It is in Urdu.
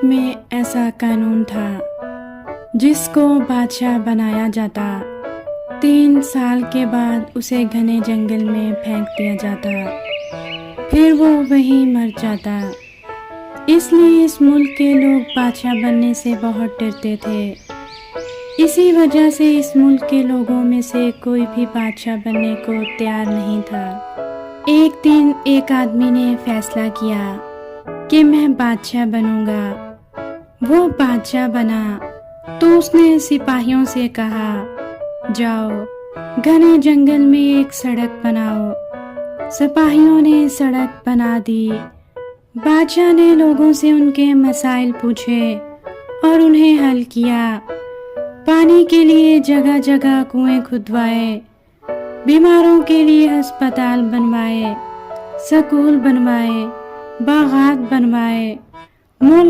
ملک میں ایسا قانون تھا جس کو بادشاہ بنایا جاتا 3 سال کے بعد اسے گھنے جنگل میں پھینک دیا جاتا، پھر وہ وہیں مر جاتا۔ اس لیے اس ملک کے لوگ بادشاہ بننے سے بہت ڈرتے تھے۔ اسی وجہ سے اس ملک کے لوگوں میں سے کوئی بھی بادشاہ بننے کو تیار نہیں تھا۔ ایک دن ایک آدمی نے فیصلہ کیا کہ میں بادشاہ بنوں گا۔ وہ بادشاہ بنا تو اس نے سپاہیوں سے کہا، جاؤ گھنے جنگل میں ایک سڑک بناؤ۔ سپاہیوں نے سڑک بنا دی۔ بادشاہ نے لوگوں سے ان کے مسائل پوچھے اور انہیں حل کیا۔ پانی کے لیے جگہ جگہ کنویں کھدوائے، بیماروں کے لیے ہسپتال بنوائے، سکول بنوائے، باغات بنوائے، ملک